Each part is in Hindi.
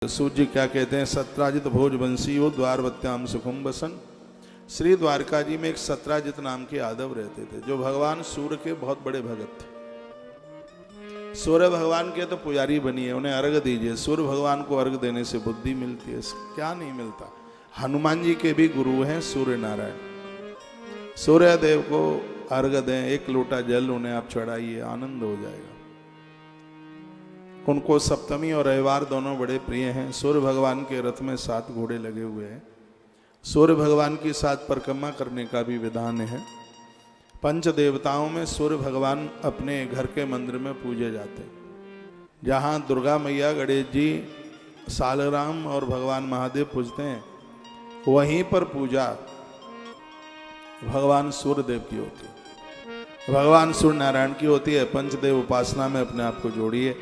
सूर्य क्या कहते हैं, सत्राजित भोज वंशीयो द्वारवत्याम सुखम बसन। श्री द्वारका जी में एक सत्राजित नाम के यादव रहते थे, जो भगवान सूर्य के बहुत बड़े भगत थे। सूर्य भगवान के तो पुजारी बनिए, उन्हें अर्घ दीजिए। सूर्य भगवान को अर्घ देने से बुद्धि मिलती है, क्या नहीं मिलता। हनुमान जी के भी गुरु हैं सूर्य नारायण। सूर्य देव को अर्घ दें, एक लोटा जल उन्हें आप चढ़ाइए, आनंद हो जाएगा। उनको सप्तमी और रविवार दोनों बड़े प्रिय हैं। सूर्य भगवान के रथ में 7 घोड़े लगे हुए हैं। सूर्य भगवान की 7 परिक्रमा करने का भी विधान है। पंच देवताओं में सूर्य भगवान अपने घर के मंदिर में पूजे जाते हैं। जहाँ दुर्गा मैया, गणेश जी, सालग्राम और भगवान महादेव पूजते हैं, वहीं पर पूजा भगवान सूर्य देव की होती है, भगवान सूर्य नारायण की होती है। पंचदेव उपासना में अपने आप को जोड़िए।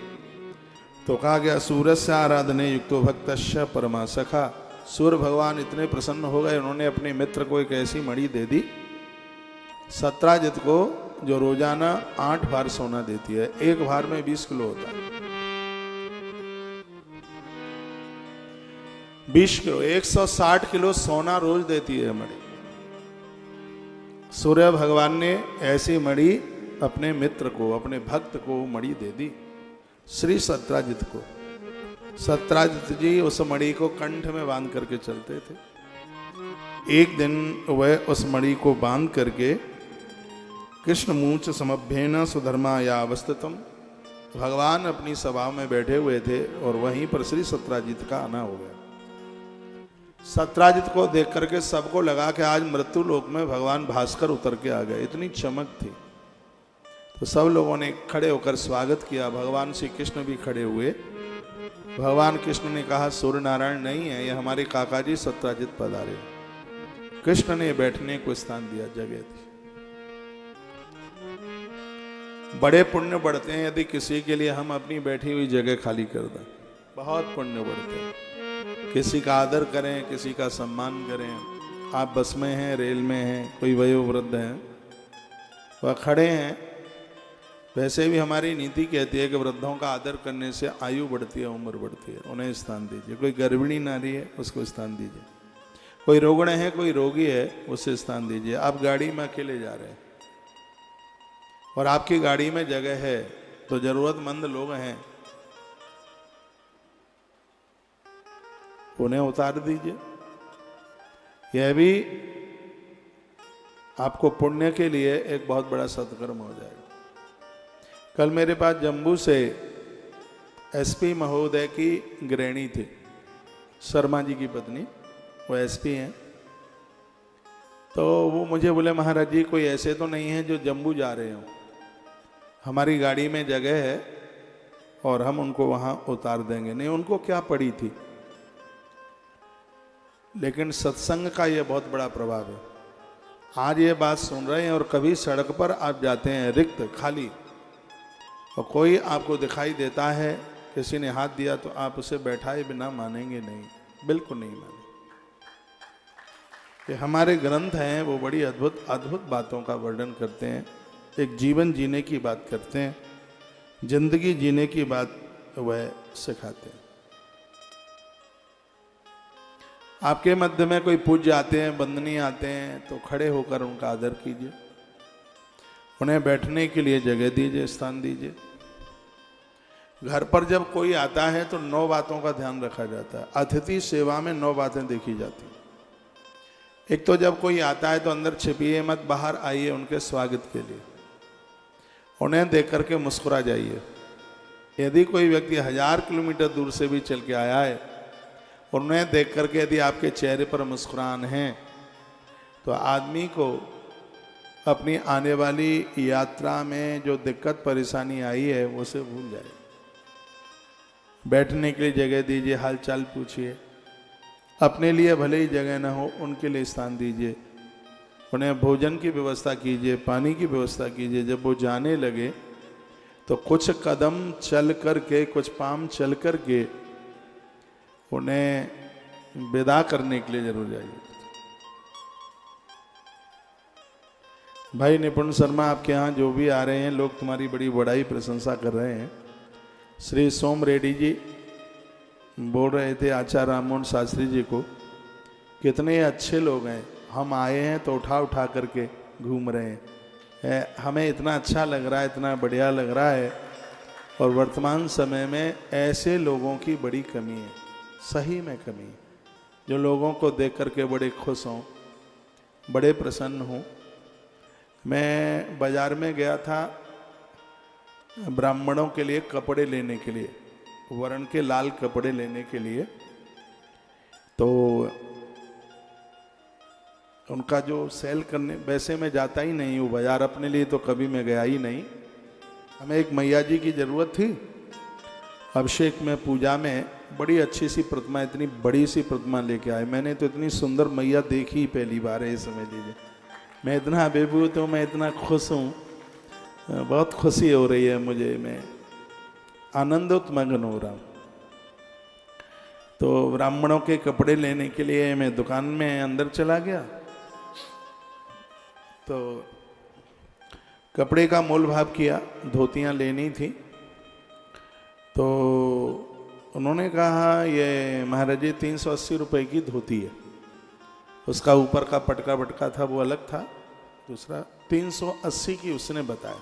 तो कहा गया सूर्य से आराधने युक्तो भक्तश्च परमा सखा। सूर्य भगवान इतने प्रसन्न हो गए, उन्होंने अपने मित्र को एक ऐसी मणि दे दी सत्राजित को, जो रोजाना 8 भार सोना देती है। एक भार में 20 किलो होता है। 20 किलो 160 किलो सोना रोज देती है मणि। सूर्य भगवान ने ऐसी मणि अपने मित्र को, अपने भक्त को मणि दे दी, श्री सत्राजित को। सत्राजित जी उस मणि को कंठ में बांध करके चलते थे। एक दिन वह उस मणि को बांध करके कृष्ण मूच समभ्येन सुधर्मा या अवस्थितम, भगवान अपनी सभा में बैठे हुए थे और वहीं पर श्री सत्राजित का आना हो गया। सत्राजित को देख करके सबको लगा कि आज मृत्यु लोक में भगवान भास्कर उतर के आ गए, इतनी चमक थी। तो सब लोगों ने खड़े होकर स्वागत किया। भगवान श्री कृष्ण भी खड़े हुए। भगवान कृष्ण ने कहा सूर्य नारायण नहीं है, ये हमारे काका जी सत्राजित पधारे। कृष्ण ने बैठने को स्थान दिया, जगह दी। बड़े पुण्य बढ़ते हैं यदि किसी के लिए हम अपनी बैठी हुई जगह खाली कर दें, बहुत पुण्य बढ़ते हैं। किसी का आदर करें, किसी का सम्मान करें। आप बस में हैं, रेल में हैं, कोई वयोवृद्ध हैं, वह खड़े हैं। वैसे भी हमारी नीति कहती है कि वृद्धों का आदर करने से आयु बढ़ती है, उम्र बढ़ती है, उन्हें स्थान दीजिए। कोई गर्भिणी नारी है, उसको स्थान दीजिए। कोई रोगण है, कोई रोगी है, उसे स्थान दीजिए। आप गाड़ी में अकेले जा रहे हैं और आपकी गाड़ी में जगह है, तो जरूरतमंद लोग हैं, उन्हें उतार दीजिए। यह भी आपको पुण्य के लिए एक बहुत बड़ा सत्कर्म हो जाएगा। कल मेरे पास जम्मू से एसपी महोदय की गृहिणी थी, शर्मा जी की पत्नी, वो एसपी हैं। तो वो मुझे बोले महाराज जी कोई ऐसे तो नहीं है जो जम्मू जा रहे हो, हमारी गाड़ी में जगह है और हम उनको वहाँ उतार देंगे। नहीं, उनको क्या पड़ी थी, लेकिन सत्संग का ये बहुत बड़ा प्रभाव है। आज ये बात सुन रहे हैं और कभी सड़क पर आप जाते हैं रिक्त खाली, और कोई आपको दिखाई देता है, किसी ने हाथ दिया, तो आप उसे बैठाए बिना मानेंगे नहीं, बिल्कुल नहीं मानेंगे। ये हमारे ग्रंथ हैं, वो बड़ी अद्भुत अद्भुत बातों का वर्णन करते हैं। एक जीवन जीने की बात करते हैं, जिंदगी जीने की बात वह सिखाते हैं। आपके मध्य में कोई पूज्य आते हैं, बंदनी आते हैं, तो खड़े होकर उनका आदर कीजिए, उन्हें बैठने के लिए जगह दीजिए, स्थान दीजिए। घर पर जब कोई आता है तो 9 बातों का ध्यान रखा जाता है। अतिथि सेवा में 9 बातें देखी जाती हैं। एक तो जब कोई आता है तो अंदर छिपिए मत, बाहर आइए उनके स्वागत के लिए, उन्हें देख करके मुस्कुरा जाइए। यदि कोई व्यक्ति 1000 किलोमीटर दूर से भी चल के आया है, उन्हें देख करके यदि आपके चेहरे पर मुस्कुराहट है, तो आदमी को अपनी आने वाली यात्रा में जो दिक्कत परेशानी आई है वो से भूल जाए। बैठने के लिए जगह दीजिए, हालचाल पूछिए। अपने लिए भले ही जगह ना हो, उनके लिए स्थान दीजिए। उन्हें भोजन की व्यवस्था कीजिए, पानी की व्यवस्था कीजिए। जब वो जाने लगे तो कुछ कदम चल करके, कुछ पाम चल करके उन्हें विदा करने के लिए जरूर जाइए। भाई निपुण शर्मा, आपके यहाँ जो भी आ रहे हैं लोग तुम्हारी बड़ी बड़ाई प्रशंसा कर रहे हैं। श्री सोम रेड्डी जी बोल रहे थे आचार्य राममोहन शास्त्री जी को, कितने अच्छे लोग हैं, हम आए हैं तो उठा उठा करके घूम रहे हैं, हमें इतना अच्छा लग रहा है, इतना बढ़िया लग रहा है। और वर्तमान समय में ऐसे लोगों की बड़ी कमी है, सही में कमी है, जो लोगों को देख करके बड़े खुश हों, बड़े प्रसन्न हों। मैं बाजार में गया था ब्राह्मणों के लिए कपड़े लेने के लिए, वर्ण के लाल कपड़े लेने के लिए, तो उनका जो सेल करने, वैसे मैं जाता ही नहीं हूँ बाजार, अपने लिए तो कभी मैं गया ही नहीं। हमें एक मैया जी की ज़रूरत थी, अभिषेक में पूजा में बड़ी अच्छी सी प्रतिमा, इतनी बड़ी सी प्रतिमा लेके आए। मैंने तो इतनी सुंदर मैया देखी ही पहली बार है, समझ लीजिए। मैं इतना अभिभूत हूँ, मैं इतना खुश हूँ, बहुत खुशी हो रही है मुझे, मैं आनंदित मगन हो रहा हूँ। तो ब्राह्मणों के कपड़े लेने के लिए मैं दुकान में अंदर चला गया, तो कपड़े का मोल भाव किया, धोतियाँ लेनी थी। तो उन्होंने कहा ये महाराज जी 380 रुपये की धोती है, उसका ऊपर का पटका बटका था वो अलग था, दूसरा 380 की उसने बताया।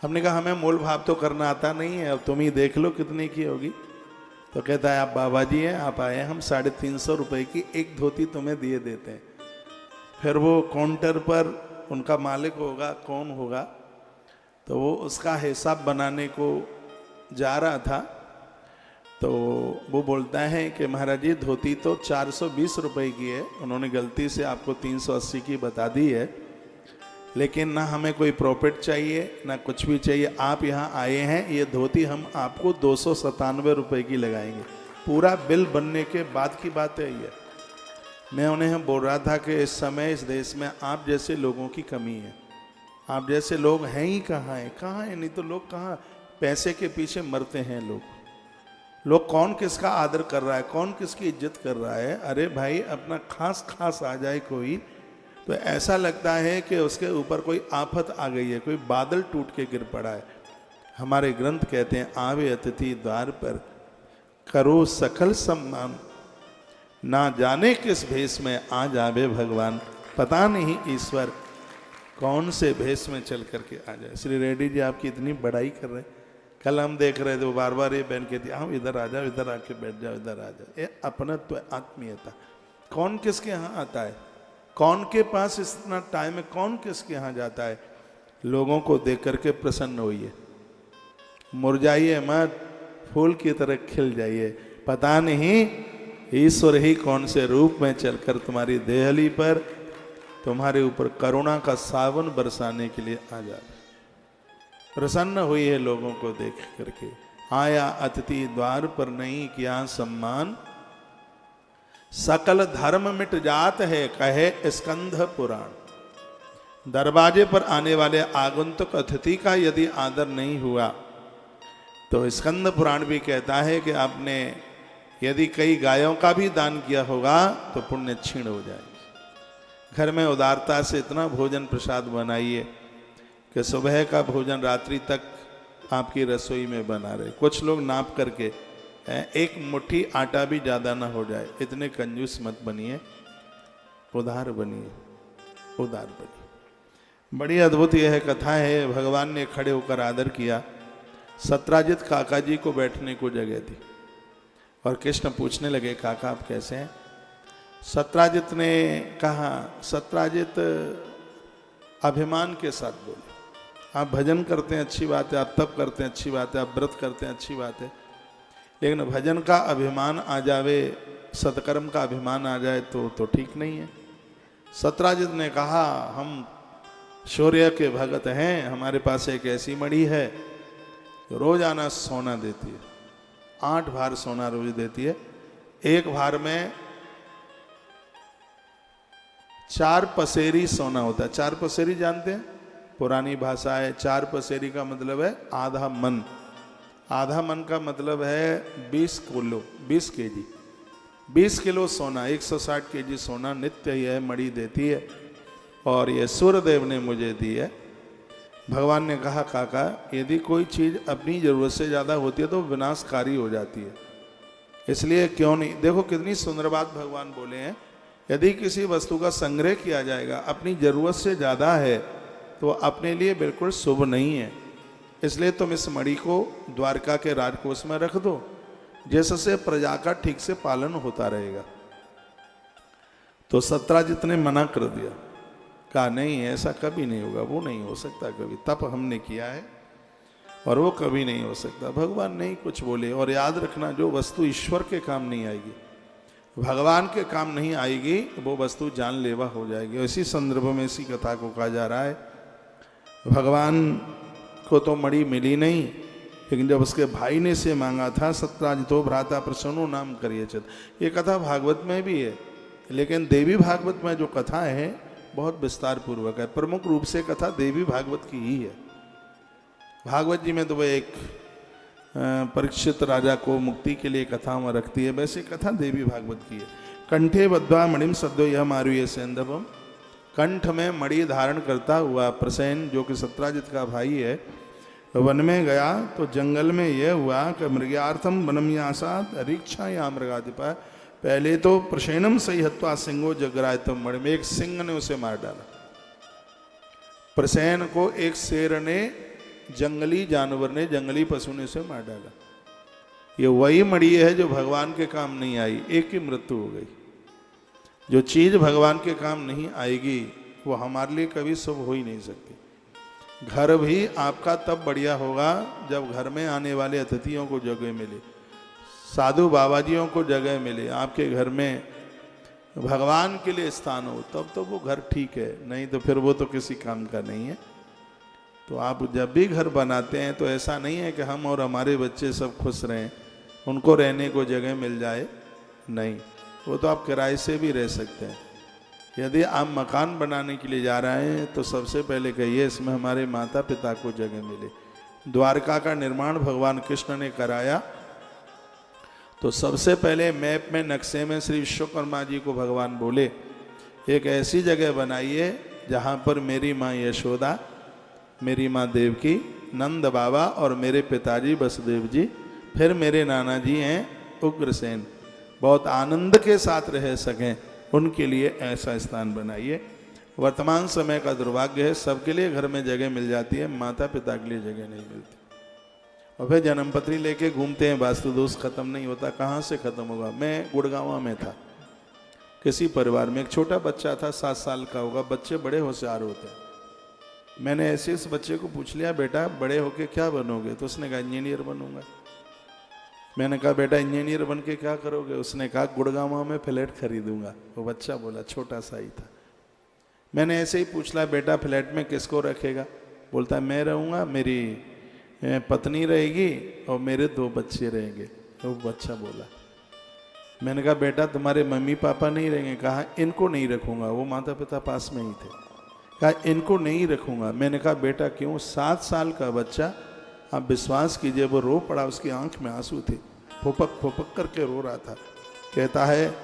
हमने कहा हमें मोल भाव तो करना आता नहीं है, अब तुम ही देख लो कितने की होगी। तो कहता है आप बाबा जी हैं, आप आए, हम 350 रुपये की एक धोती तुम्हें दिए देते हैं। फिर वो काउंटर पर उनका मालिक होगा, कौन होगा, तो वो उसका हिसाब बनाने को जा रहा था। तो वो बोलता है कि महाराज जी धोती तो 420 रुपये की है, उन्होंने गलती से आपको 380 की बता दी है, लेकिन ना हमें कोई प्रॉफिट चाहिए ना कुछ भी चाहिए, आप यहाँ आए हैं, ये धोती हम आपको 297 रुपये की लगाएंगे। पूरा बिल बनने के बाद की बात है ये। मैं उन्हें बोल रहा था कि इस समय इस देश में आप जैसे लोगों की कमी है, आप जैसे लोग हैं ही कहाँ हैं, कहाँ हैं, नहीं तो लोग कहाँ, पैसे के पीछे मरते हैं लोग कौन किसका आदर कर रहा है, कौन किसकी इज्जत कर रहा है। अरे भाई अपना खास आ जाए कोई तो ऐसा लगता है कि उसके ऊपर कोई आफत आ गई है, कोई बादल टूट के गिर पड़ा है। हमारे ग्रंथ कहते हैं आवे अतिथि द्वार पर करो सकल सम्मान, ना जाने किस भेष में आ जावे भगवान, पता नहीं ईश्वर कौन से भेष में चल करके आ जाए। श्री रेड्डी जी आपकी इतनी बड़ाई कर रहे हैं, कल हम देख रहे थे वो बार बार ये बहन कहती हाँ इधर आ जाओ, इधर आके बैठ जाओ, इधर आ जाओ। ये अपनत्व, आत्मीयता, कौन किसके यहाँ आता है, कौन के पास इतना टाइम है, कौन किसके यहाँ जाता है। लोगों को देख करके प्रसन्न होइए, मुरझाइए मत, फूल की तरह खिल जाइए। पता नहीं ईश्वर ही कौन से रूप में चलकर तुम्हारी देहली पर तुम्हारे ऊपर करुणा का सावन बरसाने के लिए आ जा। प्रसन्न हुई है लोगों को देख करके। आया अतिथि द्वार पर नहीं किया सम्मान, सकल धर्म मिट जात है कहे स्कंध पुराण। दरवाजे पर आने वाले आगंतुक अतिथि का यदि आदर नहीं हुआ तो स्कंद पुराण भी कहता है कि आपने यदि कई गायों का भी दान किया होगा तो पुण्य क्षीण हो जाएगी। घर में उदारता से इतना भोजन प्रसाद बनाइए कि सुबह का भोजन रात्रि तक आपकी रसोई में बना रहे। कुछ लोग नाप करके एक मुट्ठी आटा भी ज़्यादा ना हो जाए, इतने कंजूस मत बनिए, उदार बनिए, उदार बनिए। बड़ी अद्भुत यह कथा है। भगवान ने खड़े होकर आदर किया। सत्राजित काका जी को बैठने को जगह दी और कृष्ण पूछने लगे काका आप कैसे हैं। सत्राजित ने कहा, सत्राजित अभिमान के साथ बोले, आप भजन करते हैं अच्छी बात है, आप तप करते हैं अच्छी बात है, आप व्रत करते हैं अच्छी बात है, लेकिन भजन का अभिमान आ जावे, सत्कर्म का अभिमान आ जाए तो ठीक नहीं है। सत्राजित ने कहा हम शौर्य के भगत हैं, हमारे पास एक ऐसी मणि है जो रोजाना सोना देती है, 8 भार सोना रोज देती है। एक भार में 4 पसेरी सोना होता है। 4 पसेरी जानते हैं, पुरानी भाषा है। 4 पसेरी का मतलब है आधा मन। आधा मन का मतलब है 20 किलो, 20 केजी, 20 किलो सोना, 160 केजी सोना नित्य यह मणि देती है और यह सूर्यदेव ने मुझे दी है। भगवान ने कहा काका यदि कोई चीज़ अपनी ज़रूरत से ज़्यादा होती है तो विनाशकारी हो जाती है। इसलिए क्यों नहीं, देखो कितनी सुंदर बात भगवान बोले हैं, यदि किसी वस्तु का संग्रह किया जाएगा अपनी जरूरत से ज़्यादा है तो अपने लिए बिल्कुल शुभ नहीं है। इसलिए तुम इस मणि को द्वारका के राजकोष में रख दो, जिससे प्रजा का ठीक से पालन होता रहेगा। तो सत्राजित ने मना कर दिया, कहा नहीं ऐसा कभी नहीं होगा, वो नहीं हो सकता कभी, तप हमने किया है और वो कभी नहीं हो सकता। भगवान नहीं कुछ बोले। और याद रखना, जो वस्तु ईश्वर के काम नहीं आएगी, भगवान के काम नहीं आएगी, वो वस्तु जानलेवा हो जाएगी। इसी संदर्भ में इसी कथा को कहा जा रहा है, भगवान को तो मणि मिली नहीं, लेकिन जब उसके भाई ने से मांगा था, सत्राजितो भ्राता प्रसन्नो नाम करिए चत, ये कथा भागवत में भी है, लेकिन देवी भागवत में जो कथा है बहुत विस्तार पूर्वक है। प्रमुख रूप से कथा देवी भागवत की ही है। भागवत जी में तो वह एक परीक्षित राजा को मुक्ति के लिए कथा में रखती है, वैसे कथा देवी भागवत की है। कंठे बद्वा मणिम सद्यो यह मारुये सेंधवम, कंठ में मणि धारण करता हुआ प्रसेन, जो कि सत्राजित का भाई है, वन में गया तो जंगल में यह हुआ कि मृग्यार्थम वनम यासात रीक्षा या मृगाधिपा, पहले तो प्रसेनम सही हत्वा सिंहो जगरायतम मणि में एक सिंह ने उसे मार डाला। प्रसेन को एक शेर ने, जंगली जानवर ने, जंगली पशु ने उसे मार डाला। ये वही मणि है जो भगवान के काम नहीं आई, एक की मृत्यु हो गई। जो चीज भगवान के काम नहीं आएगी वो हमारे लिए कभी शुभ हो ही नहीं सकती। घर भी आपका तब बढ़िया होगा जब घर में आने वाले अतिथियों को जगह मिले, साधु बाबाजियों को जगह मिले, आपके घर में भगवान के लिए स्थान हो, तब तो वो घर ठीक है, नहीं तो फिर वो तो किसी काम का नहीं है। तो आप जब भी घर बनाते हैं तो ऐसा नहीं है कि हम और हमारे बच्चे सब खुश रहें, उनको रहने को जगह मिल जाए, नहीं, वो तो आप किराए से भी रह सकते हैं। यदि आप मकान बनाने के लिए जा रहे हैं तो सबसे पहले कहिए इसमें हमारे माता पिता को जगह मिले। द्वारका का निर्माण भगवान कृष्ण ने कराया, तो सबसे पहले मैप में, नक्शे में श्री विश्वकर्मा जी को भगवान बोले एक ऐसी जगह बनाइए जहाँ पर मेरी माँ यशोदा, मेरी माँ देवकी, नंद बाबा और मेरे पिताजी वसुदेव जी, फिर मेरे नाना जी हैं उग्रसेन, बहुत आनंद के साथ रह सकें, उनके लिए ऐसा स्थान बनाइए। वर्तमान समय का दुर्भाग्य है, सबके लिए घर में जगह मिल जाती है, माता पिता के लिए जगह नहीं मिलती, और फिर जन्मपत्री लेके घूमते हैं, वास्तु दोष खत्म नहीं होता। कहाँ से खत्म होगा? मैं गुड़गांव में था, किसी परिवार में एक छोटा बच्चा था, 7 साल का होगा, बच्चे बड़े होशियार होते हैं। मैंने ऐसे इस बच्चे को पूछ लिया, बेटा बड़े होके क्या बनोगे? तो उसने कहा इंजीनियर बनूंगा। मैंने कहा बेटा इंजीनियर बन के क्या करोगे? उसने कहा गुड़गांव में फ्लैट खरीदूंगा। वो बच्चा बोला, छोटा सा ही था। मैंने ऐसे ही पूछ लिया, बेटा फ्लैट में किसको रखेगा? बोलता है मैं रहूँगा, मेरी पत्नी रहेगी और मेरे 2 बच्चे रहेंगे। वो बच्चा बोला, मैंने कहा बेटा तुम्हारे मम्मी पापा नहीं रहेंगे? कहा इनको नहीं रखूँगा। वो माता पिता पास में ही थे। कहा इनको नहीं रखूँगा। मैंने कहा बेटा क्यों? 7 साल का बच्चा, आप विश्वास कीजिए, वो रो पड़ा, उसकी आंख में आंसू थे, फुपक फुपक करके रो रहा था। कहता है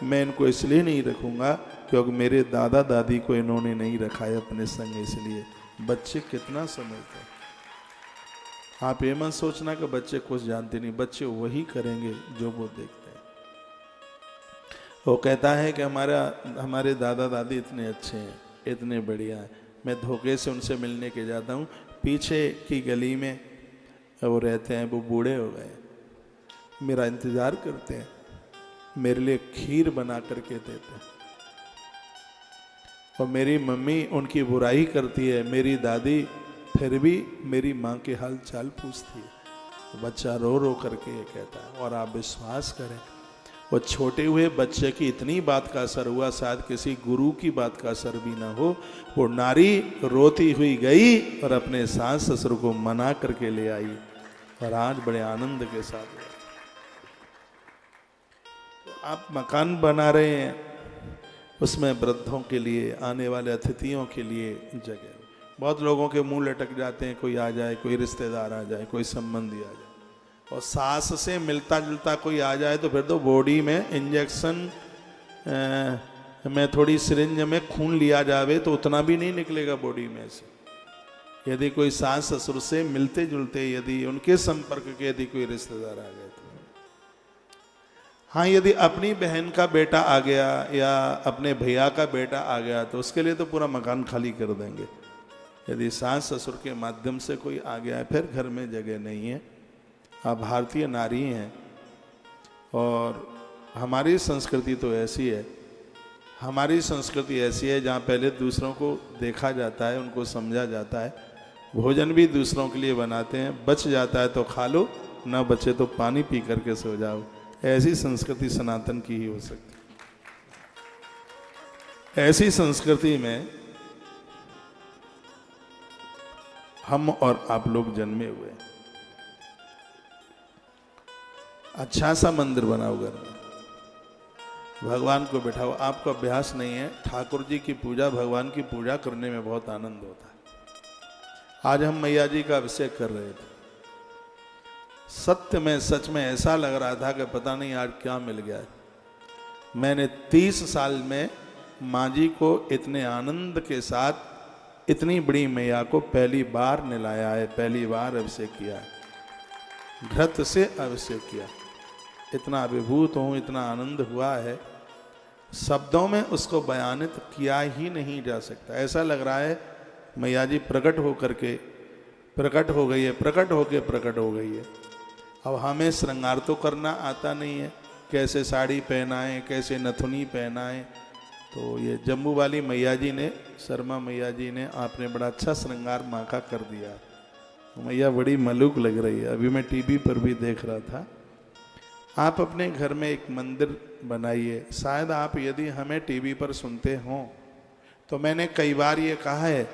मैं इनको इसलिए नहीं रखूँगा क्योंकि मेरे दादा दादी को इन्होंने नहीं रखा है अपने संग, इसलिए। बच्चे कितना समझते हैं। आप ये मत सोचना कि बच्चे कुछ जानते नहीं, बच्चे वही करेंगे जो वो देखते हैं। वो कहता है कि हमारे दादा दादी इतने अच्छे हैं, इतने बढ़िया हैं, मैं धोखे से उनसे मिलने के जाता हूँ, पीछे की गली में वो रहते हैं, वो बूढ़े हो गए, मेरा इंतज़ार करते हैं, मेरे लिए खीर बना करके देते हैं, और मेरी मम्मी उनकी बुराई करती है, मेरी दादी फिर भी मेरी माँ के हाल चाल पूछती है। बच्चा रो रो करके ये कहता है। और आप विश्वास करें, वो छोटे हुए बच्चे की इतनी बात का असर हुआ, शायद किसी गुरु की बात का असर भी ना हो। वो नारी रोती हुई गई और अपने सास ससुर को मना करके ले आई, और आज बड़े आनंद के साथ। तो आप मकान बना रहे हैं, उसमें वृद्धों के लिए, आने वाले अतिथियों के लिए जगह। बहुत लोगों के मुंह लटक जाते हैं, कोई आ जाए, कोई रिश्तेदार आ जाए, कोई संबंधी आ जाए, और सास से मिलता जुलता कोई आ जाए तो फिर तो बॉडी में इंजेक्शन में थोड़ी सिरिंज में खून लिया जावे तो उतना भी नहीं निकलेगा बॉडी में से। यदि कोई सास ससुर से मिलते जुलते, यदि उनके संपर्क के यदि कोई रिश्तेदार आ गए हाँ, यदि अपनी बहन का बेटा आ गया या अपने भैया का बेटा आ गया तो उसके लिए तो पूरा मकान खाली कर देंगे। यदि सास ससुर के माध्यम से कोई आ गया है, फिर घर में जगह नहीं है। आप भारतीय नारी हैं और हमारी संस्कृति तो ऐसी है, हमारी संस्कृति ऐसी है जहाँ पहले दूसरों को देखा जाता है, उनको समझा जाता है, भोजन भी दूसरों के लिए बनाते हैं, बच जाता है तो खा लो, ना बचे तो पानी पी करके सो जाओ। ऐसी संस्कृति सनातन की ही हो सकती। ऐसी संस्कृति में हम और आप लोग जन्मे हुए। अच्छा सा मंदिर बनाओ घर में, भगवान को बिठाओ। आपको अभ्यास नहीं है, ठाकुर जी की पूजा, भगवान की पूजा करने में बहुत आनंद होता है। आज हम मैया जी का अभिषेक कर रहे थे, सत्य में सच में ऐसा लग रहा था कि पता नहीं आज क्या मिल गया है। मैंने 30 साल में माँ जी को इतने आनंद के साथ इतनी बड़ी मैया को पहली बार निलाया है, पहली बार अभिषेक किया है, घृत से अभिषेक किया। इतना अभिभूत हूँ, इतना आनंद हुआ है, शब्दों में उसको बयानित किया ही नहीं जा सकता। ऐसा लग रहा है मैया जी प्रकट होकर के प्रकट हो गई है, प्रकट होके प्रकट हो गई है। अब हमें श्रृंगार तो करना आता नहीं है, कैसे साड़ी पहनाएं, कैसे नथुनी पहनाएं। तो ये जम्मू वाली मैया जी ने, शर्मा मैया जी ने, आपने बड़ा अच्छा श्रृंगार माँ का कर दिया। तो मैया बड़ी मलूक लग रही है। अभी मैं टीवी पर भी देख रहा था। आप अपने घर में एक मंदिर बनाइए। शायद आप यदि हमें टीवी पर सुनते हों तो मैंने कई बार ये कहा है,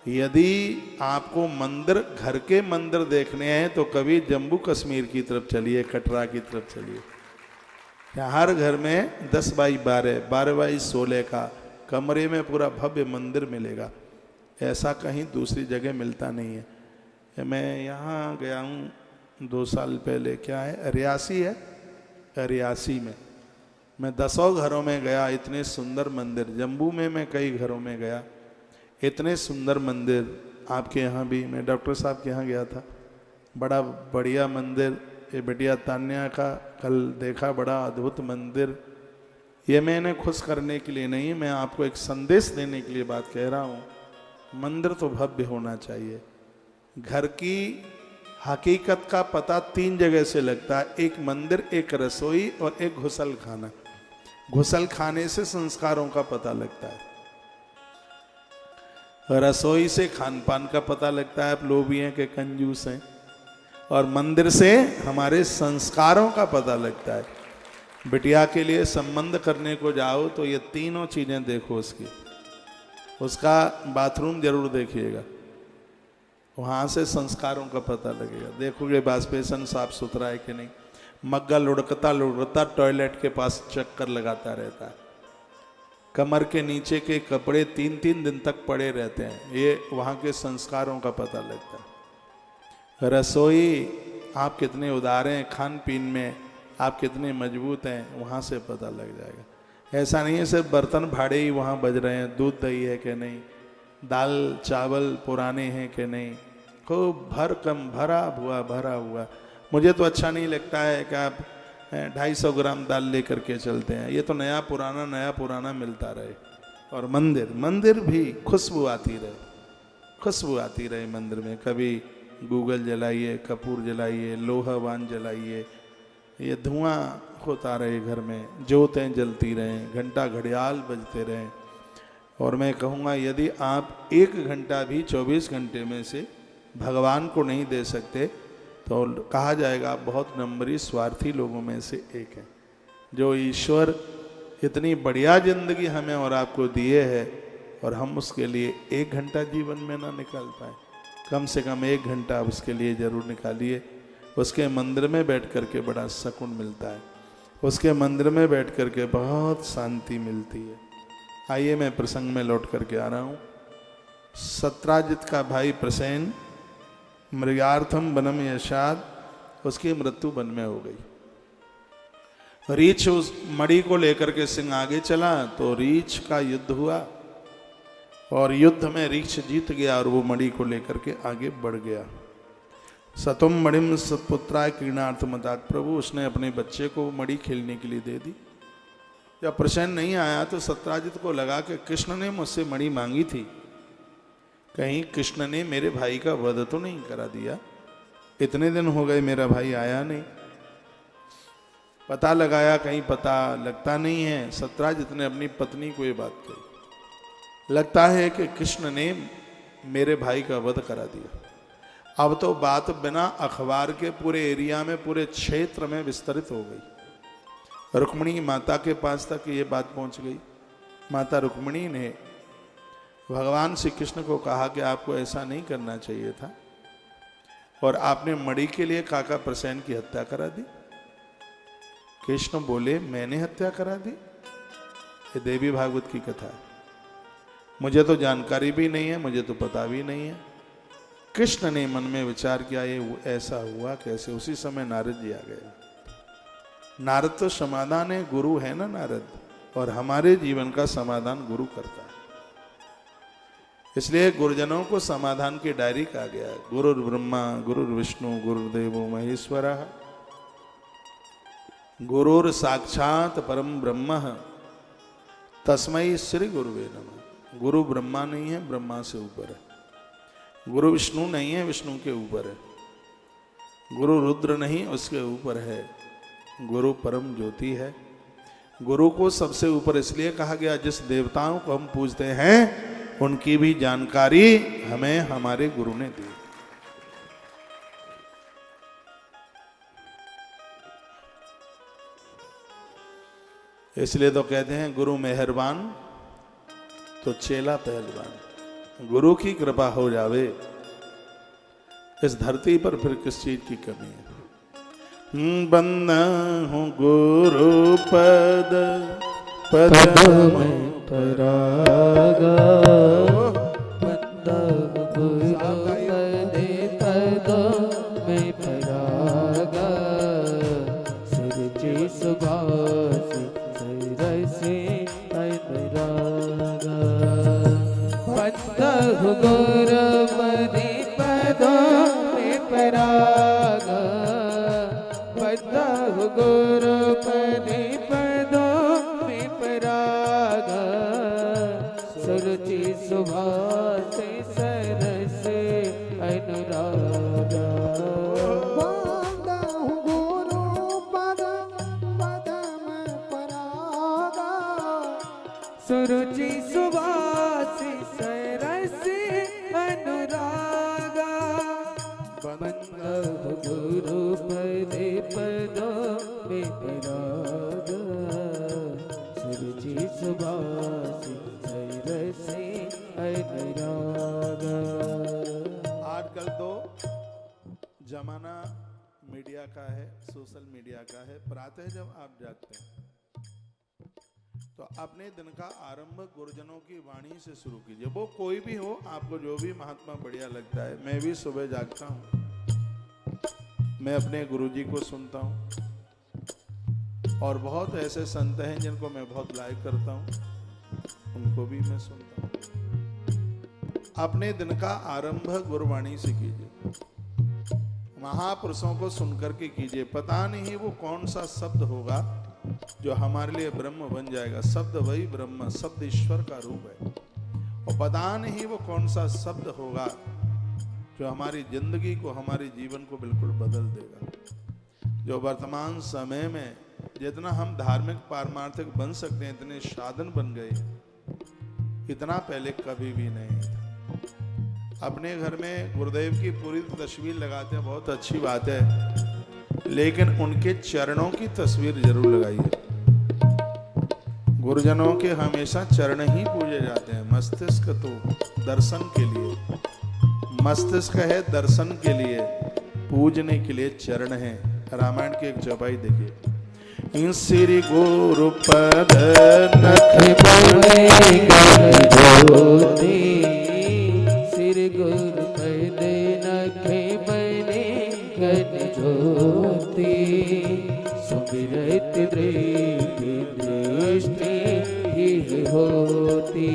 यदि आपको मंदिर, घर के मंदिर देखने हैं तो कभी जम्मू कश्मीर की तरफ चलिए, कटरा की तरफ चलिए। यहाँ हर घर में 10 बाई 12, 12 बाई 16 का कमरे में पूरा भव्य मंदिर मिलेगा। ऐसा कहीं दूसरी जगह मिलता नहीं है। मैं यहाँ गया हूँ 2 साल पहले, क्या है, रियासी है, रियासी में मैं 10 घरों में गया। इतने सुंदर मंदिर, जम्मू में मैं कई घरों में गया, इतने सुंदर मंदिर। आपके यहाँ भी, मैं डॉक्टर साहब के यहाँ गया था, बड़ा बढ़िया मंदिर। ये बिटिया तान्या का कल देखा, बड़ा अद्भुत मंदिर। ये मैंने खुश करने के लिए नहीं, मैं आपको एक संदेश देने के लिए बात कह रहा हूँ। मंदिर तो भव्य होना चाहिए। घर की हकीकत का पता 3 जगह से लगता है, एक मंदिर, एक रसोई और एक घुसल खाना। घुसल खाने से संस्कारों का पता लगता है, रसोई से खान पान का पता लगता है, आप लोभी हैं कि कंजूस हैं, और मंदिर से हमारे संस्कारों का पता लगता है। बिटिया के लिए संबंध करने को जाओ तो ये तीनों चीजें देखो उसकी। उसका बाथरूम जरूर देखिएगा, वहाँ से संस्कारों का पता लगेगा। देखोगे वाशबेसन साफ सुथरा है कि नहीं, मग्गा लुढ़कता लुढ़कता टॉयलेट के पास चक्कर लगाता रहता है, कमर के नीचे के कपड़े 3-3 दिन तक पड़े रहते हैं, ये वहाँ के संस्कारों का पता लगता है। रसोई, आप कितने उदार हैं, खान पीन में आप कितने मजबूत हैं, वहाँ से पता लग जाएगा। ऐसा नहीं है सिर्फ बर्तन भाड़े ही वहाँ बज रहे हैं, दूध दही है कि नहीं, दाल चावल पुराने हैं कि नहीं, खूब भरा हुआ। मुझे तो अच्छा नहीं लगता है कि आप 250 ग्राम दाल लेकर के चलते हैं। ये तो नया पुराना मिलता रहे। और मंदिर भी खुशबू आती रहे मंदिर में। कभी गूगल जलाइए, कपूर जलाइए, लोहावान जलाइए, ये धुआं होता रहे घर में, ज्योतें जलती रहें, घंटा घड़ियाल बजते रहें। और मैं कहूँगा यदि आप 1 घंटा भी 24 घंटे में से भगवान को नहीं दे सकते तो कहा जाएगा आप बहुत नंबरी स्वार्थी लोगों में से एक है। जो ईश्वर इतनी बढ़िया जिंदगी हमें और आपको दिए है और हम उसके लिए 1 घंटा जीवन में ना निकाल पाए, कम से कम 1 घंटा आप उसके लिए जरूर निकालिए। उसके मंदिर में बैठ कर के बड़ा सुकून मिलता है, उसके मंदिर में बैठ कर के बहुत शांति मिलती है। आइए मैं प्रसंग में लौट करके आ रहा हूँ। सत्राजित का भाई प्रसेन मृगार्थम वनम यशाद, उसकी मृत्यु वन में हो गई। रीछ उस मणि को लेकर के सिंह आगे चला तो रीछ का युद्ध हुआ और युद्ध में रीछ जीत गया और वो मणि को लेकर के आगे बढ़ गया। सतुम मणिम सत्पुत्राय क्रीणार्थ मतात, प्रभु उसने अपने बच्चे को मणि खेलने के लिए दे दी। जब प्रसन्न नहीं आया तो सत्राजित को लगा कि कृष्ण ने मुझसे मणि मांगी थी, कहीं कृष्ण ने मेरे भाई का वध तो नहीं करा दिया। इतने दिन हो गए मेरा भाई आया नहीं, पता लगाया कहीं पता लगता नहीं है। सत्राजित ने अपनी पत्नी को ये बात कही, लगता है कि कृष्ण ने मेरे भाई का वध करा दिया। अब तो बात बिना अखबार के पूरे एरिया में, पूरे क्षेत्र में विस्तरित हो गई। रुक्मिणी माता के पास तक ये बात पहुंच गई। माता रुक्मिणी ने भगवान श्री कृष्ण को कहा कि आपको ऐसा नहीं करना चाहिए था, और आपने मणि के लिए काका प्रसेन की हत्या करा दी। कृष्ण बोले, मैंने हत्या करा दी? ये देवी भागवत की कथा है, मुझे तो जानकारी भी नहीं है, मुझे तो पता भी नहीं है। कृष्ण ने मन में विचार किया, ये ऐसा हुआ कैसे? उसी समय नारद जी आ गए। नारद तो समाधान है, गुरु है ना नारद, और हमारे जीवन का समाधान गुरु करता है। इसलिए गुरुजनों को समाधान की डायरी कहा गया है। गुरुर ब्रह्मा गुरुर विष्णु गुरुदेवो महेश्वरः, गुरुर साक्षात परम ब्रह्म तस्मै श्री गुरुवे नमः। गुरु ब्रह्मा नहीं है, ब्रह्मा से ऊपर है। गुरु विष्णु नहीं है, विष्णु के ऊपर है। गुरु रुद्र नहीं, उसके ऊपर है। गुरु परम ज्योति है। गुरु को सबसे ऊपर इसलिए कहा गया, जिस देवताओं को हम पूजते हैं उनकी भी जानकारी हमें हमारे गुरु ने दी। इसलिए तो कहते हैं गुरु मेहरबान तो चेला पहलवान। गुरु की कृपा हो जावे, इस धरती पर फिर किस चीज की कमी है। बंदा हूँ गुरु पद पद में परागा, बंदा गुरु पद पद में परागा, सुरजी सुभाष सरसे अनुरागा। बंदा गुरु पद पद में परागा, बंदा गुरु पद पद में परागा, सुरुचि सुभाष सरस अनुरागा। बंदा गुरु पद पद में परागा, सुरुचि सुभाष सरस अनुरागा। बंदा गुरु पद पद में परागा, सुरुचि सुभाष सरस अनुरागा। आजकल तो जमाना मीडिया का है, सोशल मीडिया का है। प्रातः जब आप जागते हैं तो अपने दिन का आरंभ गुरुजनों की वाणी से शुरू कीजिए। वो कोई भी हो, आपको जो भी महात्मा बढ़िया लगता है। मैं भी सुबह जागता हूँ, मैं अपने गुरुजी को सुनता हूँ, और बहुत ऐसे संत हैं जिनको मैं बहुत लाइक करता हूँ, उनको भी मैं सुनता हूँ। अपने दिन का आरंभ गुरुवाणी से कीजिए, महापुरुषों को सुनकर के कीजिए। पता नहीं वो कौन सा शब्द होगा जो हमारे लिए ब्रह्म बन जाएगा। शब्द वही ब्रह्म, शब्द ईश्वर का रूप है। और पता नहीं वो कौन सा शब्द होगा जो हमारी जिंदगी को, हमारे जीवन को बिल्कुल बदल देगा। जो वर्तमान समय में जितना हम धार्मिक पारमार्थिक बन सकते हैं, इतने साधन बन गए, इतना पहले कभी भी नहीं था। अपने घर में गुरुदेव की पूरी तस्वीर लगाते हैं, बहुत अच्छी बात है, लेकिन उनके चरणों की तस्वीर जरूर लगाइए। गुरुजनों के हमेशा चरण ही पूजे जाते हैं। मस्तिष्क तो दर्शन के लिए, मस्तिष्क है दर्शन के लिए, पूजने के लिए चरण है। रामायण की एक चौपाई देखिए। श्री गुरु पद नख ज्योति, श्री गुरु पद नख बने गण ज्योति, सुमिरत दृष्टि ही होती।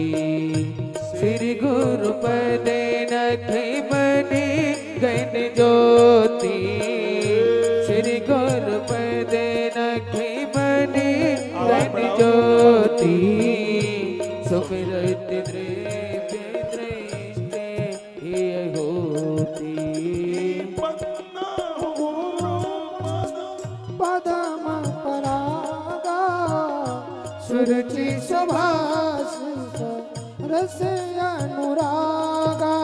श्री गुरु पद नख बने गण ज्योति, घन ज्योति सुमिरत द्रव्य दृष्टि ये होती पदम परागा सुरुचि सुभाषित रस अनुरागा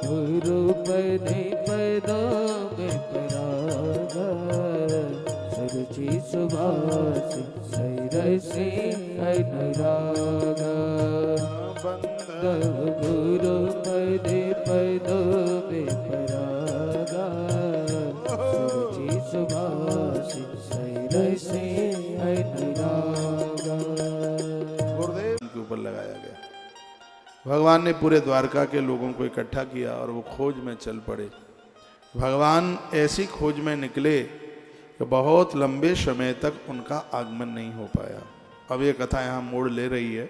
गुरु पदे पदों में परागा सुरुचि सुभाष सैरसे अनुरागा गुरु पदे पदों में परागा सुरुचि सुभाष सैरसे अनुरागा। गुरुदेव के ऊपर लगाया गया। भगवान ने पूरे द्वारका के लोगों को इकट्ठा किया और वो खोज में चल पड़े। भगवान ऐसी खोज में निकले कि बहुत लंबे समय तक उनका आगमन नहीं हो पाया। अब ये कथा यहाँ मोड़ ले रही है।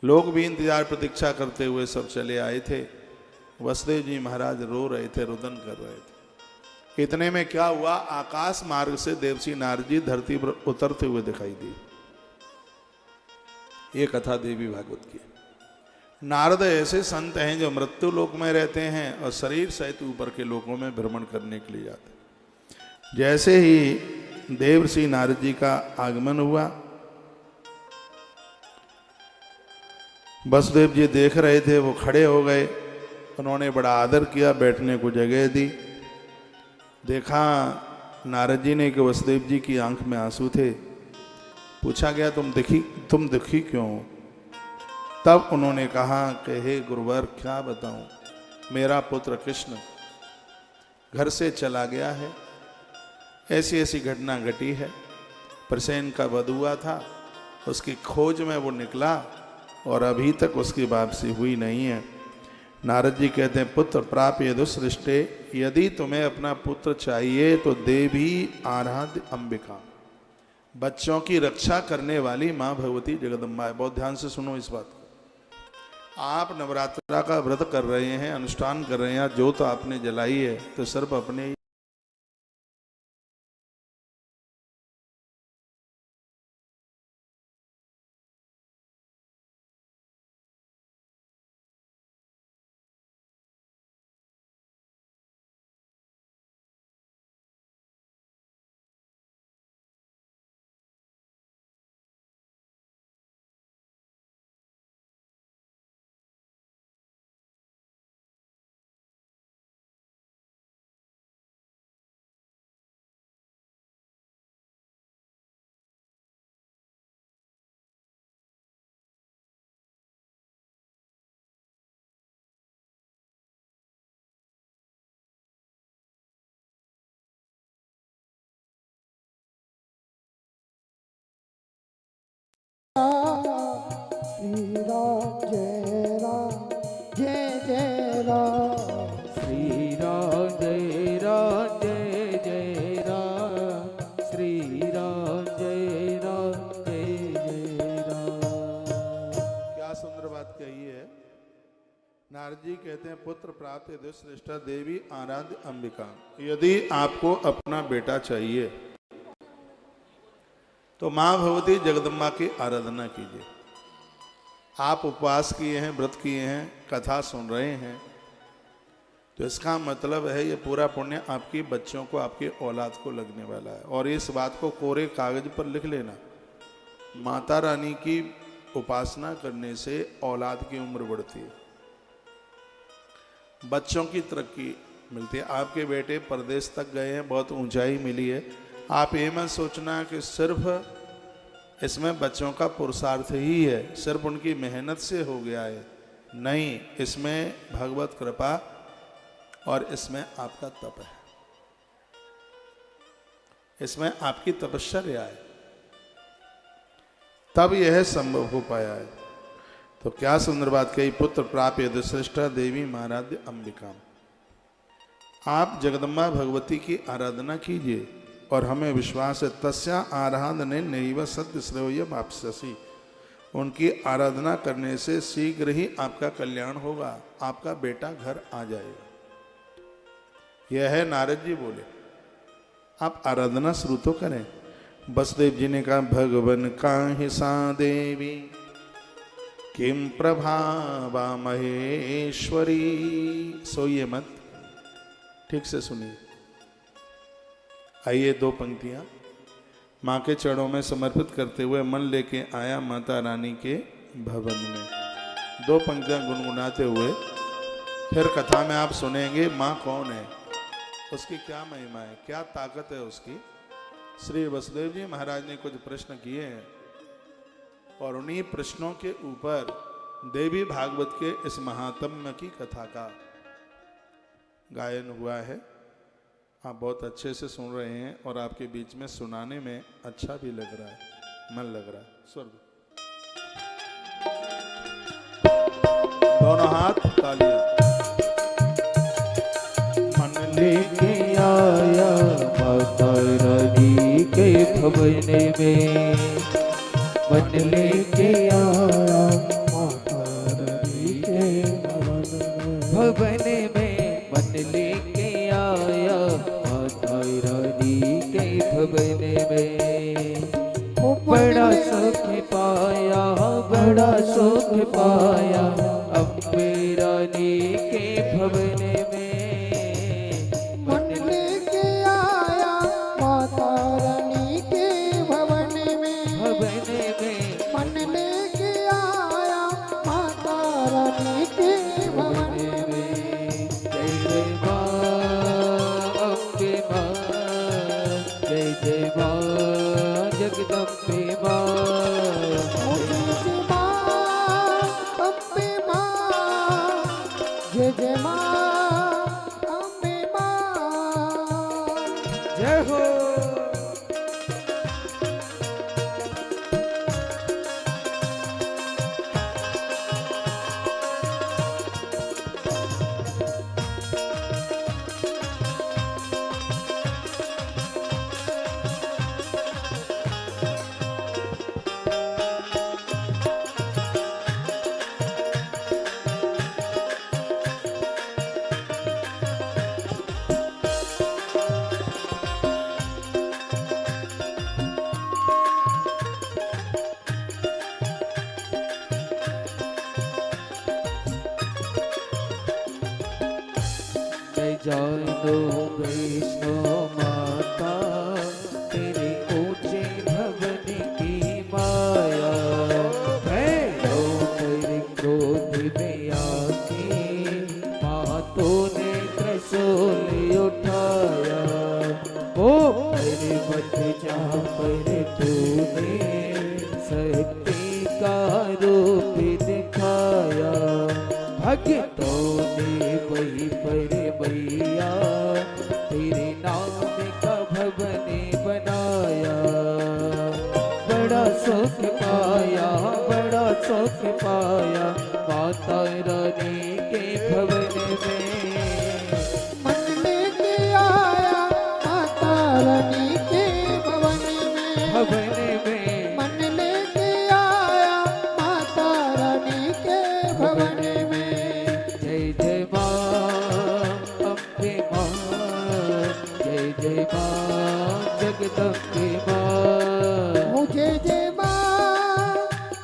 लोग भी इंतजार प्रतीक्षा करते हुए सब चले आए थे। वसुदेव जी महाराज रो रहे थे, रुदन कर रहे थे। इतने में क्या हुआ, आकाश मार्ग से देवसी नारद जी धरती पर उतरते हुए दिखाई दी। ये कथा देवी भागवत की। नारद ऐसे संत हैं जो मृत्यु लोक में रहते हैं और शरीर सहित ऊपर के लोकों में भ्रमण करने के लिए जाते हैं। जैसे ही देवर्षि नारद जी का आगमन हुआ, वसुदेव जी देख रहे थे, वो खड़े हो गए। उन्होंने बड़ा आदर किया, बैठने को जगह दी। देखा नारद जी ने कि वसुदेव जी की आंख में आंसू थे। पूछा गया तुम दुखी क्यों हो? तब उन्होंने कहा कि हे गुरुवर, क्या बताऊं, मेरा पुत्र कृष्ण घर से चला गया है। ऐसी ऐसी घटना घटी है। प्रसेन का वध हुआ था, उसकी खोज में वो निकला और अभी तक उसकी वापसी हुई नहीं है। नारद जी कहते हैं, पुत्र प्राप्य यदुसृष्टे, यदि तुम्हें अपना पुत्र चाहिए तो देवी आराध्य अंबिका, बच्चों की रक्षा करने वाली माँ भगवती जगदम्बा है। बहुत ध्यान से सुनो इस बात को। आप नवरात्रा का व्रत कर रहे हैं, अनुष्ठान कर रहे हैं, ज्योत आपने जलाई है तो सिर्फ अपने श्री राम जय राम जय जय राम। श्री राम जय राम जय जय राम। श्री राम जय राम जय जय राम। क्या सुंदर बात कही है। नारद जी कहते हैं, पुत्र प्राप्त यदुश्रेष्ठा देवी आराध्य अंबिका, यदि आपको अपना बेटा चाहिए तो माँ भगवती जगदम्बा की आराधना कीजिए। आप उपवास किए हैं, व्रत किए हैं, कथा सुन रहे हैं, तो इसका मतलब है ये पूरा पुण्य आपकी बच्चों को, आपकी औलाद को लगने वाला है। और इस बात को कोरे कागज पर लिख लेना। माता रानी की उपासना करने से औलाद की उम्र बढ़ती है, बच्चों की तरक्की मिलती है। आपके बेटे परदेश तक गए हैं, बहुत ऊंचाई मिली है। आप ये मत सोचना कि सिर्फ इसमें बच्चों का पुरुषार्थ ही है, सिर्फ उनकी मेहनत से हो गया है। नहीं, इसमें भगवत कृपा और इसमें आपका तप है, इसमें आपकी तपश्चर्या है, तब यह संभव हो पाया है। तो क्या सुंदर बात कही, पुत्र प्राप्य यदुश्रेष्ठा देवी आराध्य अंबिका। आप जगदम्बा भगवती की आराधना कीजिए और हमें विश्वास है, तस्या आराधने नैव सत्य श्रेय आपसी, उनकी आराधना करने से शीघ्र ही आपका कल्याण होगा, आपका बेटा घर आ जाएगा। यह है नारद जी बोले, आप आराधना शुरू तो करें। वसुदेव जी ने कहा भगवन काहि सा देवी किम प्रभावा महेश्वरी। सोइए मत, ठीक से सुनिए। आइए दो पंक्तियां माँ के चरणों में समर्पित करते हुए मन लेके आया माता रानी के भवन में। दो पंक्तियां गुनगुनाते हुए फिर कथा में आप सुनेंगे माँ कौन है, उसकी क्या महिमा है, क्या ताकत है उसकी। श्री वसुदेव जी महाराज ने कुछ प्रश्न किए हैं और उन्हीं प्रश्नों के ऊपर देवी भागवत के इस महात्म्य की कथा का गायन हुआ है। आप बहुत अच्छे से सुन रहे हैं और आपके बीच में सुनाने में अच्छा भी लग रहा है, मन लग रहा है। स्वर्ग दोनों हाथ तालियां। मन लेके आया माता रानी के भवन में, मन लेके आया माता रानी के भवन में, मन लेके आया माता रानी के भवन में। बड़ा सुख पाया, बड़ा सुख पाया अम्बे रानी के भवन में। मन लेके आया माता रानी के भवन में, भवन में मन लेके आया माता रानी के भवन में। जय जय माँ अम्बे माँ, जय जय माँ जगदम्बे माँ। जय जय माँ अम्बे माँ, जय हो। जानो वैष्णो माता तेरे ऊंचे भवन की माया है। लो तेरे क्रोध में आके मातों ने त्रिशूल उठाया। वो तेरे मत जा पर तूने शक्ति का रूप दिखाया। भक्तों ने वही पर मैया तेरे नाम का भवन बनाया। बड़ा सुख पाया, बड़ा सुख पाया माता रानी के भवन में। मन लेके आया माता रानी के भवन में, भवन में मन लेके आया माता रानी के भवन में। जय जय माँ अम्बे माँ, जय जय माँ जगदम्बे माँ। मुझे जय माँ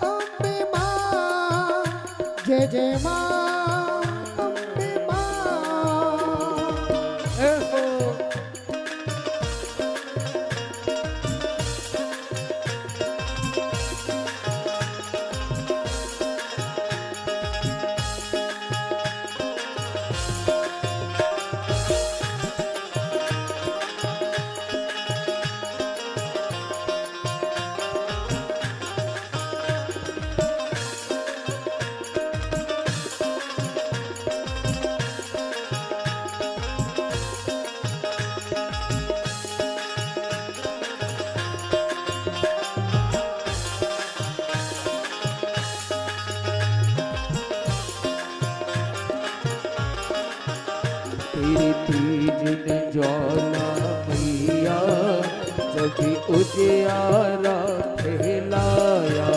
अम्बे माँ, जय जय माँ अम्बे माँ। ए हो। तेरी तीज ने ज्वाला मैया जब उजियारा फैलाया।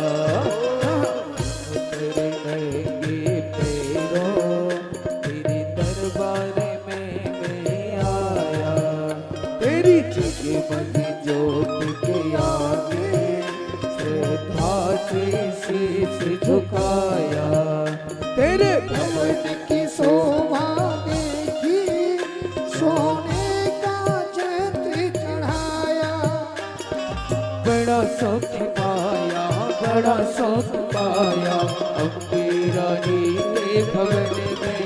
तेरे नंगे पैरों तेरे दरबार में मैं आया। तेरी जगमग ज्योत के से शीश झुकाया, तेरे भवन की शोभा देखी, सोने का छत्र चढ़ाया। बड़ा सुख पाया, बड़ा सुख पाया, अम्बे रानी के भवन में।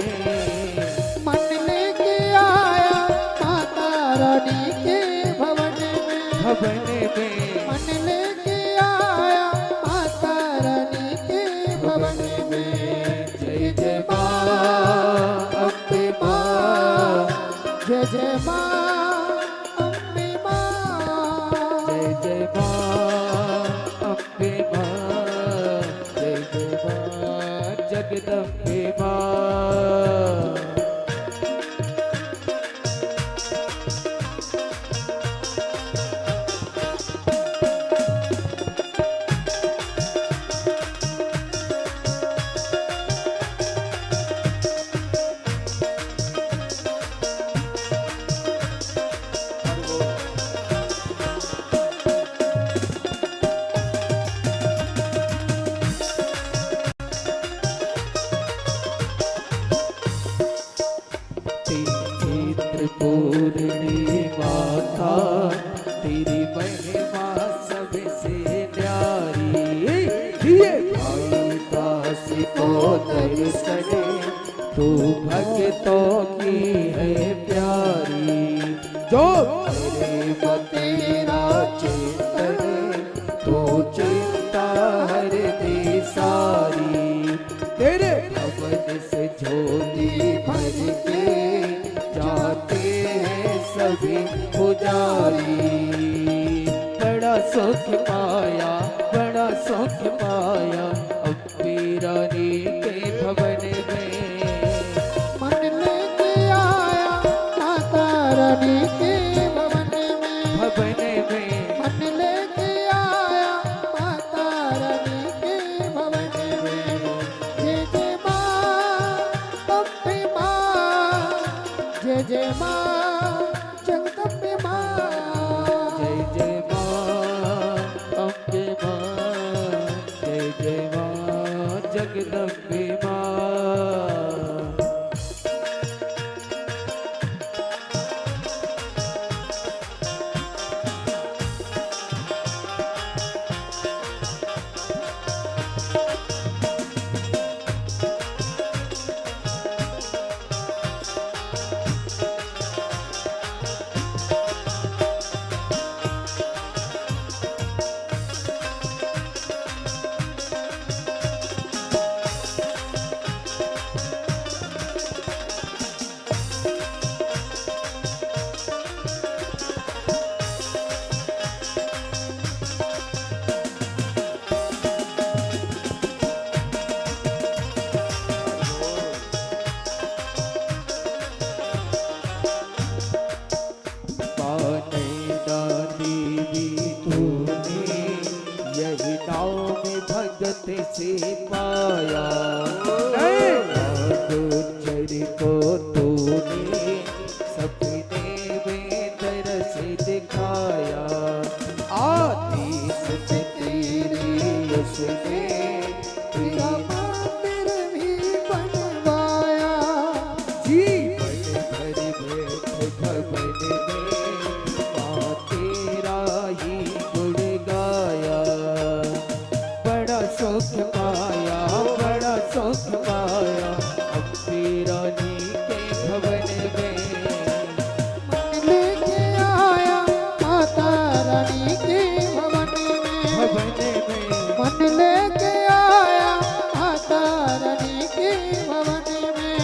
मन लेके आया माता रानी के भवन में, भवन में मन लेके आया माता रानी के भवन में। जय जय माँ अम्बे माँ, जय जय माँ अम्बे माँ, जय जय माँ अम्बे माँ, जय जय माँ जगदम्बे माँ। पूर्णी माता तेरी महिमा सबसे न्यारी, ये भाई दास को दर्शन तू भक्तों की है प्यारी। जो तेरे तेरा चिंतन तू चिंता हर दे सारी, तेरे भवन से झोली भर के जाते हैं सभी पुजारी। बड़ा सुख पाया, बड़ा सुख पाया, अम्बे रानी के भवन में। मन लेके आया माता रानी के भवन में, भवन में मन लेके आया माता रानी के भवन में। जय जय माँ अम्बे माँ, जय जय माँ जगदम्बे माँ, जय जय माँ अम्बे माँ, जय जय माँ जगदम्बे माँ। से पाया, गुजर को तूने सपने में तरस दिखाया। आदेश से तेरी उसने तेरा मंदिर भी बनवाया। जीवन भर बैठ भवन में माँ तेरा ही गुण गाया। बड़ा सुख पाया, बड़ा सुख पाया, अम्बे रानी के भवन में। मन लेके आया माता रानी के भवन में, भवन में मन लेके आया माता रानी के भवन में।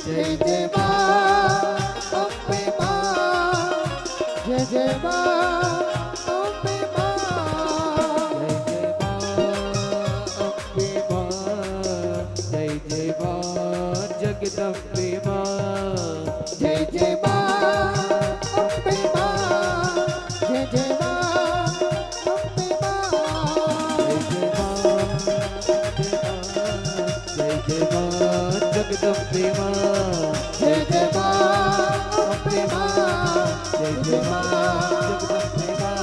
जय जय माँ अम्बे माँ, जय जय माँ अम्बे माँ, जय जय माँ जगदम्बे माँ। जय जय माँ अम्बे माँ, जय जय माँ अम्बे माँ, जय जय माँ जगदम्बे माँ। जय जय माँ अम्बे माँ, जय जय माँ जगदम्बे माँ।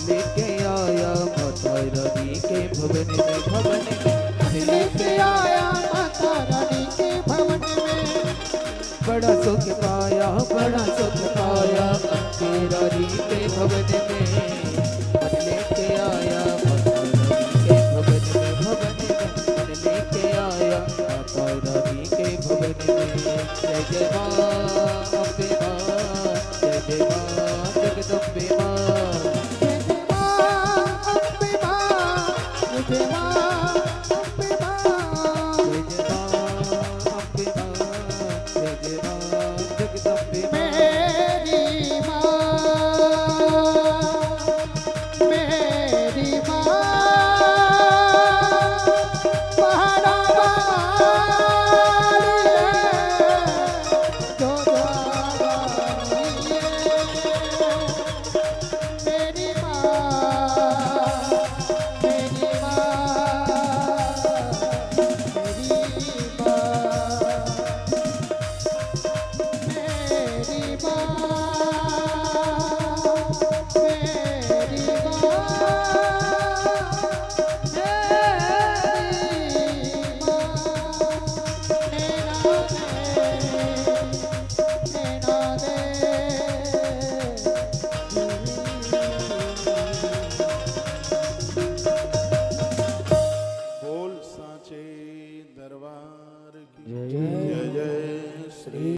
लेके आया माता रानी के भवन में लेके आया माता रानी के भवन में। बड़ा सुख पाया अम्बे रानी के भवन में मन लेके आया माता रानी के भवन में मन लेके आया माता रानी के भवन में। जय जय माँ अम्बे माँ, जय जय माँ जगदम्बे माँ। जय जय माँ अम्बे माँ, जय जय माँ अम्बे माँ। जय जय माँ अम्बे माँ, जय जय माँ जगदम्बे माँ। मेरी माँ, मेरी माँ पहाड़ा वाली है, जो द्वारावली है। मेरी माँ, मेरी माँ, मेरी माँ, मेरी माँ।